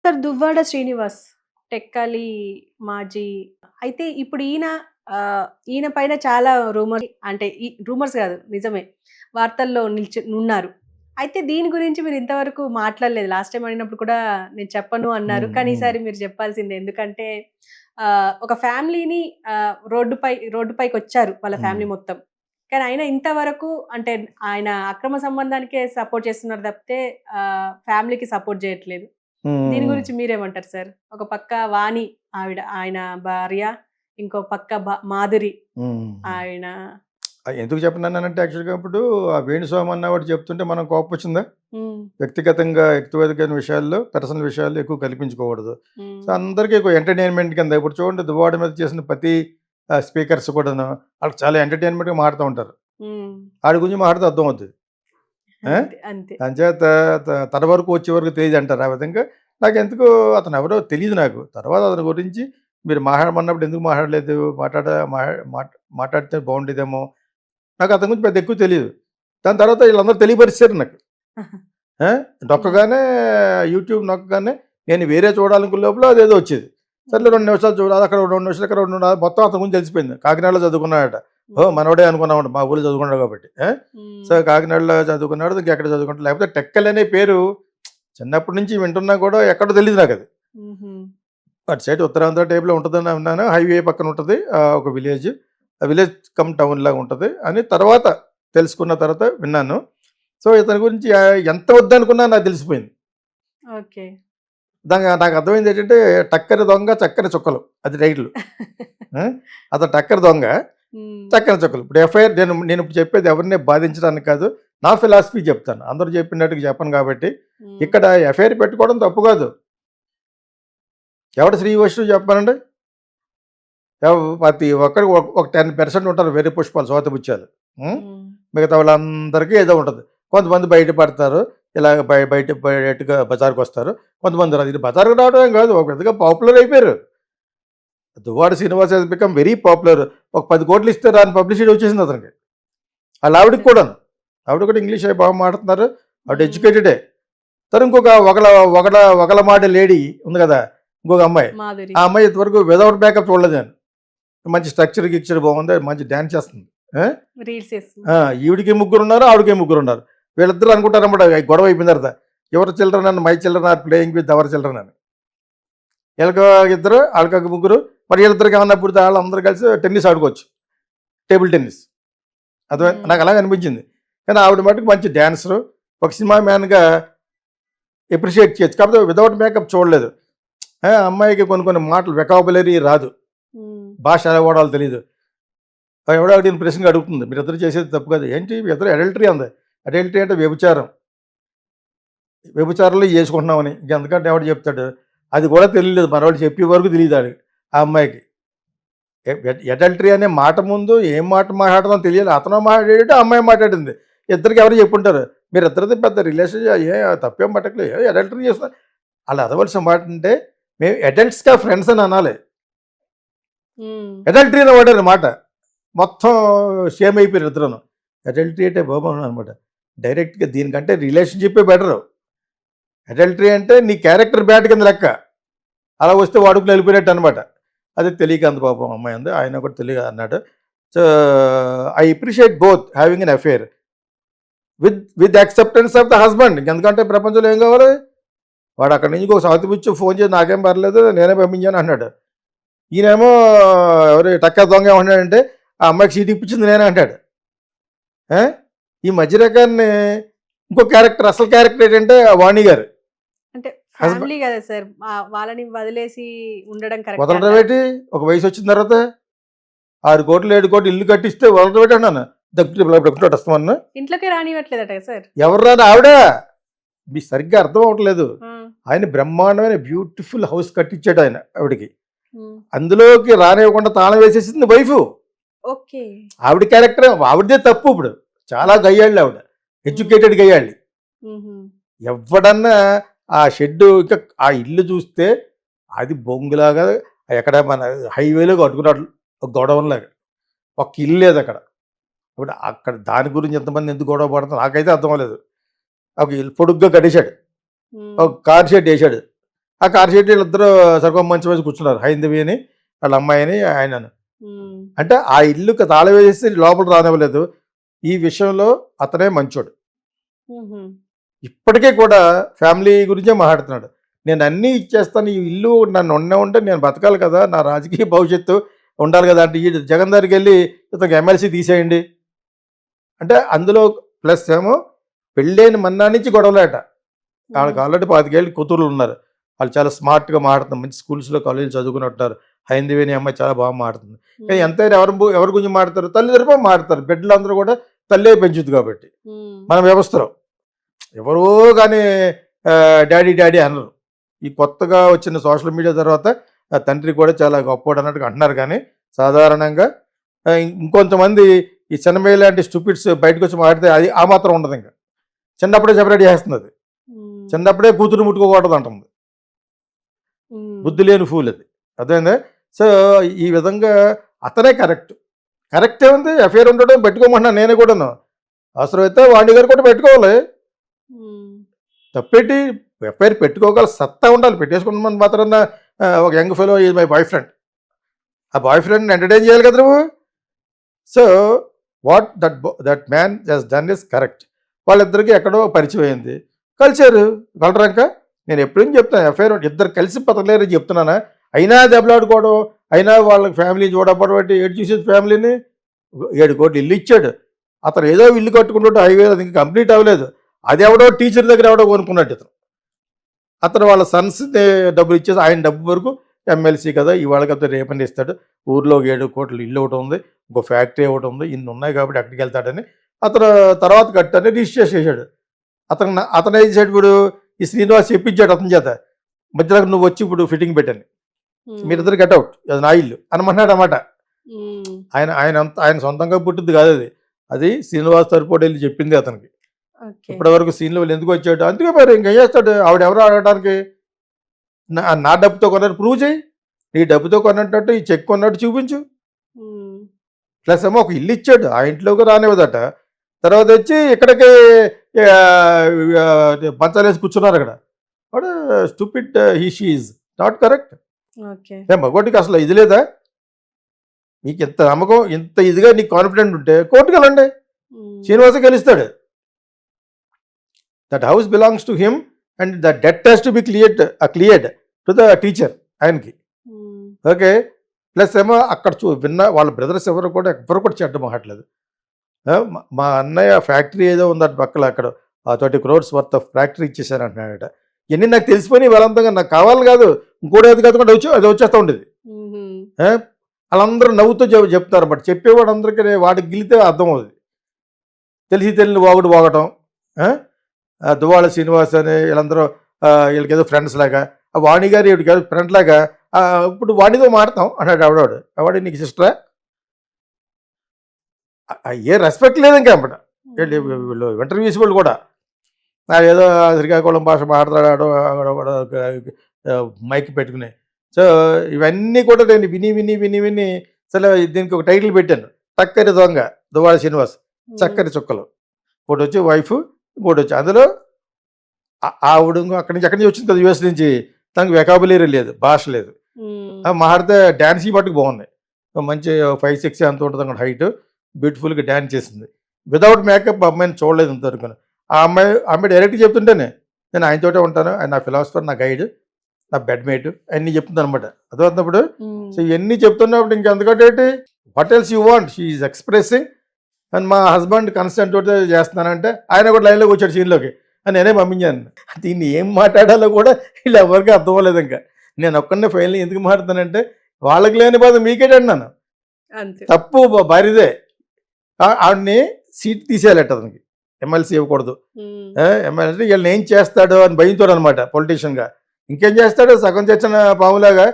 Sir 'Duvvada Srinivas' 'Tekkali మాజీ' అయితే ఇప్పుడు ఈయన పైన చాలా అంటే రూమర్స్ కాదు నిజమే. వార్తల్లో ఉన్నారు. అయితే దీని గురించి మీరు ఇంతవరకు మాట్లాడలేదు. లాస్ట్ టైమ్ అడిగినప్పుడు కూడా నేను చెప్పను అన్నారు. హ్మ్. కానీ హ్మ్. ఈసారి మీరు చెప్పాల్సిందే. ఎందుకంటే ఒక ఫ్యామిలీని రోడ్డుపైకొచ్చారు వాళ్ళ హ్మ్. ఫ్యామిలీ మొత్తం. కానీ ఆయన ఇంతవరకు అంటే ఆయన అక్రమ సంబంధానికే సపోర్ట్ చేస్తున్నారు తప్పితే ఫ్యామిలీకి సపోర్ట్ చేయట్లేదు. దీని హ్మ్. గురించి మీరేమంటారు సార్? ఒక పక్క వాణి ఆయన భార్య, ఇంకో పక్క మాధురి హ్మ్. ఆయన ఎందుకు చెప్పనన్నానంటే యాక్చువల్‌గా ఇప్పుడు ఆ వేణుస్వామి అన్నవాడు చెప్తుంటే మనం కోపమొచ్చిందా? హ్మ్. వ్యక్తిగతమైన విషయాల్లో, పర్సనల్ విషయాల్లో ఎక్కువ కల్పించుకోకూడదు. సో, హ్మ్. అందరికీ ఎక్కువ ఎంటర్‌టైన్‌మెంట్ కింద ఇప్పుడు చూడండి 'దువ్వాడ' మీద చేసిన ప్రతి స్పీకర్స్ కూడాను ఆళ్ళకి చాలా ఎంటర్‌టైన్‌మెంట్‌గా మాట్లాడుతూ ఉంటారు. హ్మ్. ఆడి గురించి మాట్లాడితే అర్థమవుద్ది. ఆ! అంతే. అంతే. అంచేత తన వరకు వచ్చే వరకు తెలీదంటారు. ఆ విధంగా నాకెందుకో అతనెవరో తెలీదు నాకు. తర్వాత అతని గురించి మీరు మాట్లాడమన్నప్పుడు ఎందుకు మాట్లాడలేదు? మాట్లాడ మాట్ మాట్ మాట్లాడితే బావుండేదేమో. నాకు అతని గురించి పెద్ద ఎక్కువ తెలీదు. దాని తర్వాత ఈళ్ళందరూ తెలియపరిచేసారు నాకు. ఆ! హ్మ్. నొక్కగానే యూట్యూబ్ నొక్కగానే నేను వేరే చూడాలనుకునే లోపల అదేదో వచ్చేది. సర్లే 2 హ్మ్. నిమిషాలు చూడాలి. అక్కడ 2 నిమిషాలు, ఇక్కడ 2 మొత్తం అతని గురించి తెలిసిపోయింది. కాకినాడలో చదువుకున్నాడట. ఓహ్! హ్మ్. మనోడే అనుకున్నామంట. మా ఊర్లో చదువుకున్నాడు కాబట్టి. సో, హ్మ్. కాకినాడలో చదువుకున్నాడు. ఇంకెక్కడ చదువుకుంటాడు. లేకపోతే టెక్కల్ అనే పేరు చిన్నప్పటి నుంచి వింటున్నా కూడా ఎక్కడో తెలీదు నాకది. హుహు. అటు సైడ్ ఉత్తరాంధ్ర టైప్‌లో ఉంటదని విన్నాను. హైవే పక్కన ఉంటది. ఒక విలేజ్. ఆ విలేజ్ కమ్ టౌన్ లాగా ఉంటది అని తర్వాత తెలుసుకున్న తర్వాత విన్నాను. సో, ఇతని గురించి ఎంత వద్దనుకున్నా నాకు తెలిసిపోయింది. ఓకే. నాకు అర్థమైందేంటంటే 'టక్కరి దొంగ చక్కని చుక్కలు' అది టైటిలు. ఆ! అతను టక్కరి దొంగ, హ్మ్. చక్కని చుక్కలు. ఇప్పుడు ఎఫ్ఐఆర్ నేనిప్పుడు చెప్పేది ఎవరిని బాధించడానికి కాదు. నా ఫిలాసఫీ చెప్తాను. అందరూ చెప్పినట్టుగా చెప్పను కాబట్టి. హ్మ్. ఇక్కడ ఎఫ్ఐఆర్ పెట్టుకోవడం తప్పు కాదు. ఎవడు శ్రీవిష్ణువు చెప్పమనండి? ప్రతి ఒక్కరికి ఒక 10% ఉంటారు వెర్రి పుష్పాలు, స్వాతిముత్యాలు. హ్మ్. హ్మ్. మిగతా వాళ్ళందరికీ ఏదో ఉంటది. కొంతమంది బయట పడతారు. ఇలాగ బయటగా బజార్‌కొస్తారు. కొంతమంది రాదు. ఇది బజార్‌కి రావడమే కాదు. ఒక పెద్దగా పాపులర్ అయిపోయారు. 'Duvvada Srinivas' has become very popular. ఒక 10,00,00,000 ఇస్తే రాని పబ్లిసిటీ వచ్చేసింది అతనికి. ఆళ్ళ ఆవిడకి కూడాను. ఆవిడ కూడా ఇంగ్లీష్ అయి బాగా మాట్లాడుతున్నారు. ఆవిడ హ్మ్. ఎడ్యుకేటెడే. ఇంకొక వగలమాడే లేడీ ఉంది కదా! ఇంకొక అమ్మాయి. మాధురి. ఆ అమ్మాయి ఇంతవరకు వితౌట్ మేకప్ చూడలేదు నేను. మంచి గిక్చర్ బాగుంది. మంచి డాన్స్ చేస్తుంది. ఆ! రీల్స్ ఆ! చేస్తుంది. ఈవిడకి ముగ్గురున్నారు. ఆవిడకి ముగ్గురున్నారు. వీళ్ళిద్దరూ అనుకుంటారన్నమాట గొడవ అయిపోయిన తర్వాత. Your children and my children are playing with our children అని. ఈళ్ళకి ఇద్దరు, ఆళ్ళకి ముగ్గురు. మరి వీళ్ళిద్దరికి ఏమన్నా పుడితే ఆళ్ళందరూ కలిసి టెన్నిస్ ఆడుకోవచ్చు. Table tennis. హ్మ్. నాకు అలాగే అనిపించింది. కానీ ఆవిడ మట్టుకు మంచి డాన్సరు. ఒక సినిమా మ్యాన్‌గా అప్రిషియేట్ చేయొచ్చు. కాకపోతే వితౌట్ మేకప్ చూడలేదు. అమ్మాయికి కొన్ని కొన్ని మాటలు వెకాబులరీ రాదు. హ్మ్. భాష ఎలా వాడాలో తెలీదు. ఎవడో అడిగిన ప్రశ్నకి అడుగుతుంది. మీరిద్దరు చేసేది తప్పు కాదు. ఏంటి మీ ఇద్దరు అడల్టరీ అంది. అడల్టరీ అంటే వ్యభిచారం. వ్యభిచారంలో చేసుకుంటున్నామని. ఇంకెంతకంటే ఎవడు చెప్తాడు. అది కూడా తెలియలేదు. మనోళ్ళు చెప్పే వరకు తెలీదు ఆడికి. ఆ అమ్మాయికి. అడల్టరీ అనే మాట ముందు ఏం మాట మాట్లాడదాం తెలియాలి. అతను మాట్లాడాడు, ఆ అమ్మాయి మాట్లాడింది. ఇద్దరికి ఎవరు చెప్పుంటారు. మీరిద్దరిది పెద్ద రిలేషన్ తప్పేం పట్టట్లేదు. అడల్టరీ చేస్తున్నారు. ఆళ్ళు అనవలసిన మాట అంటే మేము అడల్ట్స్‌గా ఫ్రెండ్స్ అని అనాలి. హ్మ్. అడల్టరీ అని వాడారు మాట. మొత్తం షేమ్ అయిపోయారు ఇద్దరును. అడల్టరీ అంటే బాబు అనమాట. డైరెక్ట్‌గా దీనికంటే రిలేషన్‌షిప్పే బెటరు. అడల్టరీ అంటే నీ క్యారెక్టర్ బ్యాడ్ కింద లెక్క. అలా వస్తే వాడుకలో వెళ్ళిపోయినట్టు అనమాట. అది తెలియక అంది పాపం అమ్మాయి అంది. ఆయన కూడా తెలియక అన్నాడు. So, I appreciate both having an affair with acceptance of the husband. ఎందుకంటే ప్రపంచంలో ఏం కావాలి? వాడు అక్కడి నుంచి ఒక సౌతిపుచ్చి ఫోన్ చేసి నాకేం పర్లేదు నేనే పంపించాను అన్నాడు. ఈయనేమో ఎవరు టక్క దొంగ ఏమన్నాడంటే ఆ అమ్మాయికి సీట్ ఇప్పించింది నేనే అంటాడు. ఆ? ఈ మధ్య రకాన్ని ఇంకో క్యారెక్టర్ అసలు క్యారెక్టర్ ఏంటంటే వాణి గారు అంటే హస్బెండ్ ఫ్యామిలీ గదా సార్! వాళ్ళని వదిలేసి ఉండడం కరెక్టే వదలడం అంటారా? ఏంటి ఒక వయసు వచ్చిన తర్వాత 6,00,00,000 7,00,00,000 ఇల్లు కట్టిస్తే వదలడం ఏంటి అన్నాను దగ్గర వస్తామన్నా ఇంట్లోకే రానివ్వట్లేదట సార్. ఎవరు రాదు ఆవిడ మీకు సరిగ్గా అర్థం అవ్వట్లేదు ఆ! ఆయన బ్రహ్మాండమైన బ్యూటిఫుల్ హౌస్ కట్టించాడు ఆయన ఆవిడకి హ్మ్. అందులోకి రానివ్వకుండా తాళం వేసేసింది వైఫ్ ఓకే. ఆవిడ క్యారెక్టర్ ఆవిడదే తప్పు ఇప్పుడు చాలా హ్మ్. గయ్యాళ్ళు ఆవిడ హ్మ్. ఎడ్యుకేటెడ్ గయ్యాళ్ళు హుహు. ఎవడన్నా ఆ షెడ్డు ఇంకా ఆ ఇల్లు చూస్తే అది బొంగులాగా ఎక్కడ మన హైవేలో కట్టుకున్నట్లు ఒక గొడవలాగా ఒక ఇల్లు లేదు అక్కడ ఇప్పుడు అక్కడ దాని గురించి ఎంతమంది ఎందుకు గొడవ పడుతుంది నాకైతే అర్థం అవ్వలేదు ఒక ఇల్లు పొడుగ్గా కట్టేశాడు హ్మ్. ఒక కార్ షెడ్ వేసాడు ఆ కార్ షెడ్ వీళ్ళిద్దరూ సగం మంచి మంచి కూర్చున్నారు, హైందవి అని వాళ్ళ అమ్మాయిని ఆయనను. ఉమ్, అంటే ఆ ఇల్లుకి తాళం వేసి లోపల రానివ్వలేదు. ఈ విషయంలో అతనే మంచోడు. ఉహుం, ఇప్పటికే కూడా ఫ్యామిలీ గురించే మాట్లాడుతున్నాడు. నేను అన్నీ ఇచ్చేస్తాను, ఈ ఇల్లు నన్ను ఉంటే నేను బతకాలి కదా, నా రాజకీయ భవిష్యత్తు ఉండాలి కదా అంటే ఈ జగన్ దగ్గరికి వెళ్ళి ఇతనికి ఎమ్మెల్సీ తీసేయండి అంటే అందులో ప్లస్ ఏమో పెళ్ళైన మన్నా నుంచి గొడవలేట. వాళ్ళకి ఆల్రెడీ 25 ఏళ్ళు కూతుర్లు ఉన్నారు. వాళ్ళు చాలా స్మార్ట్గా మాట్లాడుతున్నారు, మంచి స్కూల్స్లో కాలేజీలు చదువుకుని ఉంటున్నారు. హైందవి అనే అమ్మాయి చాలా బాగా మాట్లాడుతుంది. కానీ ఎంతైనా ఎవరి గురించి మాట్లాడతారు, తల్లిదండ్రులు మాట్లాడతారు. బిడ్డలందరూ కూడా తల్లే పెంచుద్ది కాబట్టి మన వ్యవస్థలో ఎవరో కానీ డాడీ డాడీ అనరు. ఈ కొత్తగా వచ్చిన సోషల్ మీడియా తర్వాత తండ్రి కూడా చాలా గొప్పవాడు అన్నట్టుగా అంటున్నారు. కానీ సాధారణంగా ఇంకొంతమంది ఈ చిన్నమయ్య లాంటి స్టూపిడ్స్ బయటకు వచ్చి మాట్లాడితే అది ఆ మాత్రం ఉండదు. ఇంకా చిన్నప్పుడే సెపరేట్ చేస్తుంది అది. చిన్నప్పుడే కూతురు ముట్టుకోకూడదు అంటుంది. బుద్ధి లేని ఫూల్ అది, అర్థమైందా? సో ఈ విధంగా అతనే కరెక్ట్ ఏముంది, ఎఫ్ఐఆర్ ఉండడం పెట్టుకోమంటున్నాను నేను కూడాను. అవసరమైతే వాణి గారు కూడా పెట్టుకోవాలి, తప్పేటి. ఎఫ్ఐఆర్ పెట్టుకోగల సత్తా ఉండాలి. పెట్టేసుకున్న మంది మాత్రం ఒక young fellow is my boy friend, ఆ బాయ్ ఫ్రెండ్ని ఎంటర్టైన్ చేయాలి కదా నువ్వు. So what that man just done is correct. వాళ్ళిద్దరికి ఎక్కడో పరిచయం అయింది, కలిసారు. కలరాక నేను ఎప్పుడేం చెప్తాను, ఎఫ్ఐఆర్ ఇద్దరు కలిసి బతకలేరని చెప్తున్నానా? అయినా దెబ్బలాడుకోవడం, అయినా వాళ్ళకి ఫ్యామిలీ చూడకపోవడం అంటే ఏడు చూసేది ఫ్యామిలీని. 7 కోట్లు ఇల్లు ఇచ్చాడు అతను, ఏదో ఇల్లు కట్టుకుంటుంటే హైవే అది ఇంకా కంప్లీట్ అవ్వలేదు. అది ఎవడో టీచర్ దగ్గర ఎవడో కొనుక్కున్నట్టు అతను వాళ్ళ సన్స్ డబ్బులు ఇచ్చేసి ఆయన డబ్బు వరకు ఎమ్మెల్సీ కదా ఇవాళ కదా రేపని ఇస్తాడు. ఊర్లో 7 కోట్లు ఇల్లు ఒకటి ఉంది, ఇంకో ఫ్యాక్టరీ ఒకటి ఉంది, ఇన్ని ఉన్నాయి కాబట్టి ఎక్కడికి వెళ్తాడని అతను తర్వాత కట్టని రిజిస్టర్ చేశాడు. అతను ఏం చేశాడు, ఇప్పుడు ఈ శ్రీనివాస్ చెప్పించాడు అతని చేత, మధ్యలో నువ్వు వచ్చి ఇప్పుడు ఫిట్టింగ్ పెట్టని, మీరిద్దరు గట్అవుట్, అది నా ఇల్లు అనమన్నాడు అన్నమాట. ఆయన సొంతంగా పుట్టింది కాదు అది, అది శ్రీనివాస్ తరపుడు వెళ్ళి చెప్పింది అతనికి. ఇప్పటి వరకు సీన్లో వాళ్ళు ఎందుకు వచ్చాడు, అందుకే మరి ఇంకేం చేస్తాడు, ఆవిడ ఎవరు ఆడటానికి. నా డబ్బుతో కొన్నట్టు ప్రూవ్ చేయి, నీ డబ్బుతో కొన్నట్టు ఈ చెక్ కొన్నట్టు చూపించు. ప్లస్ ఏమో ఒక ఇల్లు ఇచ్చాడు, ఆ ఇంట్లోకి రానివ్వదట. తర్వాత వచ్చి ఇక్కడికి పంచాలేసి కూర్చున్నారు అక్కడ. వాడు stupid, she is not correct. మగోటికి అసలు ఇది లేదా? నీకు ఇంత నమ్మకం, ఇంత ఇదిగా నీకు కాన్ఫిడెంట్ ఉంటే కోర్టుకు వెళ్ళండి, శ్రీనివాస గెలుస్తాడు. That house belongs to him and the debt has to be cleared to the teacher ఆయనకి. ఓకే, ప్లస్ ఏమో అక్కడ విన్న వాళ్ళ బ్రదర్స్ ఎవరు కూడా చెడ్డ మాట్లాడలేదు. మా అన్నయ్య ఫ్యాక్టరీ ఏదో ఉందట పక్కన, అక్కడ 30 crores వర్త్ ఆఫ్ ఫ్యాక్టరీ ఇచ్చేసాను అంటున్నాడట. ఇవన్నీ నాకు తెలిసిపోయి బలవంతంగా, నాకు కావాలి కాదు ఇంకోటి అది కాదు అది వచ్చేస్తూ ఉండేది. వాళ్ళందరూ నవ్వుతూ చెప్తారు, బట్ చెప్పేవాడు అందరికీ వాడికి గిలితే అర్థం అవుతుంది. తెలియని వాగటం. దువ్వాడ శ్రీనివాస్ అని వీళ్ళందరూ వీళ్ళకి ఏదో ఫ్రెండ్స్ లాగా, వాణి గారు వీడికి ఏదో ఫ్రెండ్ లాగా, ఇప్పుడు వాణితో మాడతాం అన్నాడు ఆవిడ నీకు సిస్టరా? ఏ రెస్పెక్ట్ లేదు ఇంకా అన్నమాట. వీళ్ళు ఇంటర్వ్యూస్ వాళ్ళు కూడా ఏదో శ్రీకాకుళం భాష మాట్లాడాడు మైక్ పెట్టుకుని. సో ఇవన్నీ కూడా నేను విని అసలు దీనికి ఒక టైటిల్ పెట్టాను, టక్కరి దొంగ దువ్వాడ శ్రీనివాస్ చక్కరి చుక్కలు. ఒకటి వచ్చి వైఫ్, ఇంకోటి వచ్చి అందులో ఆవిడ అక్కడి నుంచి వచ్చింది కదా యూఎస్ నుంచి, తనకు వెకాబులరీ లేదు, భాష లేదు. మాట్లాడితే డ్యాన్స్ మట్టుకు బాగున్నాయి, మంచి 5'6" అంత ఉంటుంది అక్కడ హైట్, బ్యూటిఫుల్గా డ్యాన్స్ చేసింది. వితౌట్ మేకప్ అమ్మాయిని చూడలేదు ఇంతవరకు. ఆ అమ్మాయి డైరెక్ట్గా చెప్తుంటేనే నేను ఆయనతోటే ఉంటాను, ఆయన నా ఫిలాసఫర్, నా గైడ్, నా బెడ్మేట్ అన్నీ చెప్తుంది అనమాట. అదవుతున్నప్పుడు సో ఇవన్నీ చెప్తున్నప్పుడు ఇంకెందుకంటే what else you want, she is expressing. And మా హస్బెండ్ కన్సెంట్ తోటి చేస్తున్నానంటే ఆయన కూడా లైన్లోకి వచ్చాడు సీన్లోకి, అని నేనే పంపించాను. దీన్ని ఏం మాట్లాడాలో కూడా వీళ్ళు ఎవరికి అర్థం అవ్వలేదు. ఇంకా నేను ఒక్కడనే ఫైనల్ ఎందుకు మాట్లాడతానంటే వాళ్ళకి లేని బాధ మీకేంటి అన్నాను. తప్పు భార్యదే, ఆవిడని సీట్ తీసేయాలట అతనికి, ఎమ్మెల్సీ ఇవ్వకూడదు. ఎమ్మెల్సీ వీళ్ళని ఏం చేస్తాడో అని భయంతో అనమాట పొలిటీషియన్గా. ఇంకేం చేస్తాడు, సగం చచ్చిన పాములాగా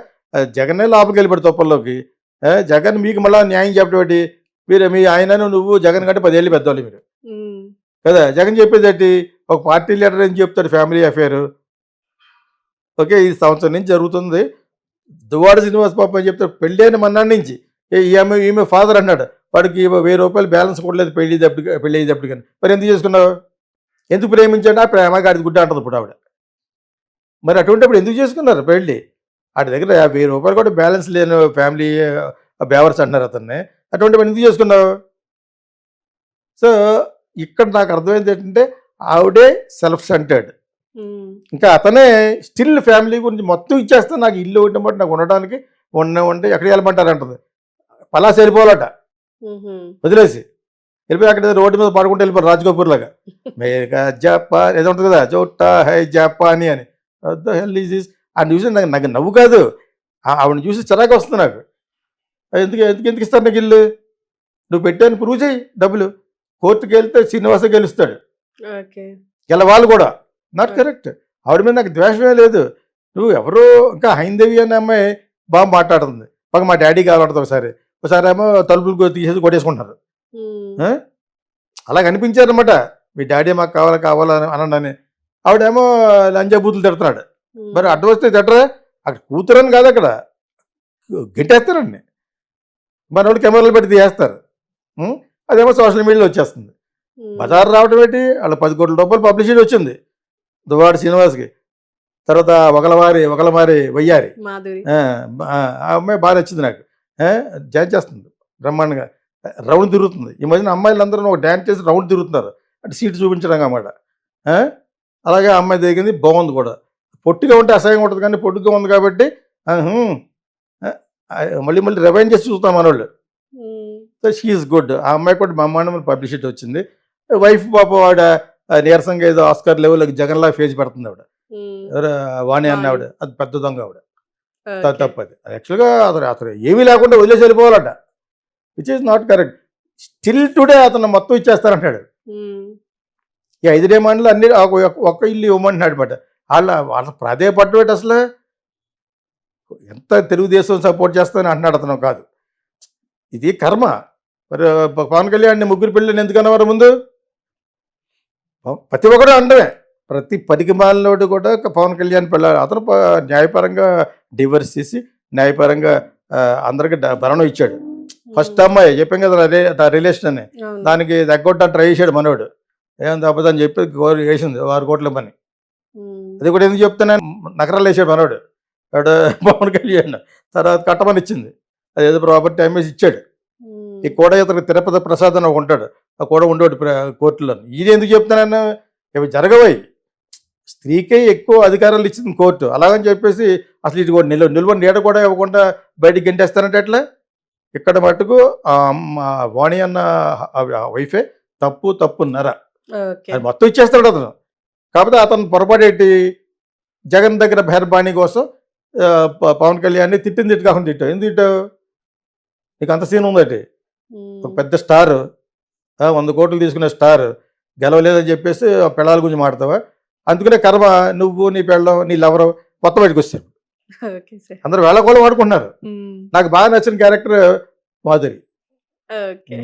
జగన్నే లోపలికి వెళ్ళిపోయాడు తొప్పల్లోకి. జగన్ మీకు మళ్ళీ న్యాయం చెప్పబట్టి మీ ఆయనను నువ్వు జగన్ కంటే 10 ఏళ్ళు పెద్దవాళ్ళు మీరు కదా. జగన్ చెప్పేది ఏంటి, ఒక పార్టీ లీడర్ ఏం చెప్తాడు, ఫ్యామిలీ అఫేర్. ఓకే, ఈ సంవత్సరం నుంచి జరుగుతుంది. దువ్వాడ శ్రీనివాస్ పాప అని చెప్తాడు, పెళ్ళైన మన్నాడు నుంచి ఈమె ఫాదర్ అన్నాడు, వాడికి 1000 రూపాయలు బ్యాలెన్స్ కొట్టలేదు పెళ్ళి అయ్యేటప్పుడు. కానీ మరి ఎందుకు చేసుకున్నావు, ఎందుకు ప్రేమించాడు, ఆ ప్రేమ గాడి గుడ్డ అంటుంది ఇప్పుడు ఆవిడ. మరి అటువంటిప్పుడు ఎందుకు చేసుకున్నారు పెళ్ళి? వాటి దగ్గర 1000 రూపాయలు కూడా బ్యాలెన్స్ లేని ఫ్యామిలీ బేవర్స్ అంటున్నారు అతన్ని. అటువంటిప్పుడు ఎందుకు చేసుకున్నావు? సో ఇక్కడ నాకు అర్థమైంది ఏంటంటే ఆవిడే సెల్ఫ్ సెంటర్డ్. ఇంకా అతనే స్టిల్ ఫ్యామిలీ గురించి మొత్తం ఇచ్చేస్తే నాకు ఇల్లు ఉండమంటే నాకు ఉండడానికి ఉంటే ఎక్కడికి వెళ్ళమంటారు అంటుంది. పలాస వెళ్ళిపోవాలట వదిలేసి. వెళ్ళిపోయి అక్కడ రోడ్డు మీద పడుకుంటూ వెళ్ళిపోయారు రాజ్కపూర్ లాగా. మేఘా జపాన్ ఏదో ఉంటుంది కదా, చోటా హై జపాని అని. హెల్ ఈజ్ దిస్ ఆ న్యూస్ నాకు నవ్వు కాదు, ఆవిడని చూసి చిరాకు వస్తుంది నాకు. ఎందుకు ఎందుకు ఎందుకు ఇస్తాను నాకు ఇల్లు? నువ్వు పెట్టాను ప్రూవ్ చేయి డబ్బులు. కోర్టుకి వెళ్తే శ్రీనివాస గెలుస్తాడు, గెలవాలి కూడా. Not correct. ఆవిడ మీద నాకు ద్వేషమే లేదు. నువ్వు ఎవరో ఇంకా హైందవి అనే అమ్మాయి బాగా మాట్లాడుతుంది. పక్క మా డాడీ కావాలంటుంది ఒకసారి ఏమో తలుపులు తీసేసి కొట్టేసుకుంటారు. అలా కనిపించారనమాట. మీ డాడీ మాకు కావాలని అనండి. ఆవిడేమో లంజాబూతులు తిడుతున్నాడు. మరి అడ్డు వస్తే తిట్టరా? అక్కడ కూతురని కాదు, అక్కడ గెట్టేస్తారండి. మన వాళ్ళు కెమెరాలు పెట్టి తీయేస్తారు. అదేమో సోషల్ మీడియాలో వచ్చేస్తుంది. బజార్ రావడం ఏంటి? వాళ్ళ 10 కోట్ల రూపాయలు పబ్లిసిటీ వచ్చింది దువ్వాడ శ్రీనివాస్కి. తర్వాత ఒకలమారి వయ్యారి ఆ అమ్మాయి బాగా నచ్చింది నాకు. డ్యాన్స్ చేస్తుంది బ్రహ్మాండంగా, రౌండ్ తిరుగుతుంది. ఈ మధ్యన అమ్మాయిలందరూ ఒక డ్యాన్స్ చేసి రౌండ్ తిరుగుతున్నారు అంటే సీటు చూపించడం అన్నమాట. అలాగే అమ్మాయి దిగింది, బాగుంది కూడా. పొట్టిగా ఉంటే అసహ్యంగా ఉంటుంది, కానీ పొట్టుగా ఉంది కాబట్టి మళ్ళీ రివైండ్ చేసి చూస్తాం మనోళ్ళు. So she's good. ఆ అమ్మాయి కూడా బ్రహ్మాండమైన పబ్లిసిటీ వచ్చింది. వైఫ్ పాప ఆవిడ నీరసంగా ఏదో ఆస్కార్ లెవెల్ జగన్లా ఫేజ్ పెడుతుంది ఆవిడ. వాణి అన్న ఆవిడ అది పెద్ద దొంగ ఆవిడ. తప్పది యాక్చువల్గా అతను ఏమీ లేకుండా వదిలేసి వెళ్ళిపోవాలట, which is not correct. Still today అతను మొత్తం ఇచ్చేస్తారంటాడు. ఈ 5 డిమాండ్లు అన్ని ఒక్క ఇల్లు ఇవ్వమంటున్నాడు అనమాట. వాళ్ళ ప్రాధేయపడ్డేటి అసలు ఎంత తెలుగుదేశం సపోర్ట్ చేస్తానని అంటున్నాడు అతను కాదు. ఇది కర్మ. మరి పవన్ కళ్యాణ్ 3 పెళ్ళిని ఎందుకన్నవారు ముందు? ప్రతి ఒక్కరు అండమే, ప్రతి 10కి మాలినోడు కూడా పవన్ కళ్యాణ్ పిల్లలు. అతను న్యాయపరంగా డివర్స్ చేసి న్యాయపరంగా అందరికి భరణం ఇచ్చాడు. ఫస్ట్ అమ్మాయి చెప్పాం కదా రిలేషన్ అని, దానికి తగ్గొట్ట ట్రై చేశాడు మనోడు. ఏం తప్పదని చెప్పి వేసింది 6 కోట్ల పని. అది కూడా ఎందుకు చెప్తానని నగరాలు వేసాడు మనోడు వాడు పవన్ కళ్యాణ్. తర్వాత కట్టమని ఇచ్చింది, అదేదో ప్రాపర్టీ అమ్మేసి ఇచ్చాడు. ఈ కూడా ఇతను తిరుపతి ప్రసాద్ అని ఒక ఉంటాడు, ఆ కూడా ఉండేవాడు కోర్టులో. ఇది ఎందుకు చెప్తానన్నా ఇవి జరగవాయి. స్త్రీకే ఎక్కువ అధికారాలు ఇచ్చింది కోర్టు. అలాగని చెప్పేసి అసలు ఇది కూడా నిల్వ నీడ కూడా ఇవ్వకుండా బయటికి గెంటేస్తానంటే ఎట్లా? ఇక్కడ మటుకు వాణి అన్న వైఫే తప్పున్నర అది మొత్తం ఇచ్చేస్తాడు అతను. కాకపోతే అతను పొరపాటేంటి, జగన్ దగ్గర మెహర్బానీ కోసం పవన్ కళ్యాణ్ని తిట్టింది కాకుండా తిట్టావు. ఎందుకు తిట్టావు? నీకు అంత సీన్ ఉందటి. ఒక పెద్ద స్టార్, 100 కోట్లు తీసుకునే స్టార్ గెలవలేదని చెప్పేసి పెళ్ళాల గురించి మాడతావా? అందుకనే కర్మ నువ్వు నీ పెళ్ళం నీ లవరు కొత్త బయటకు వచ్చారు. అందరూ వేళ కూడా వాడుకుంటున్నారు. నాకు బాగా నచ్చిన క్యారెక్టర్ మాధురి.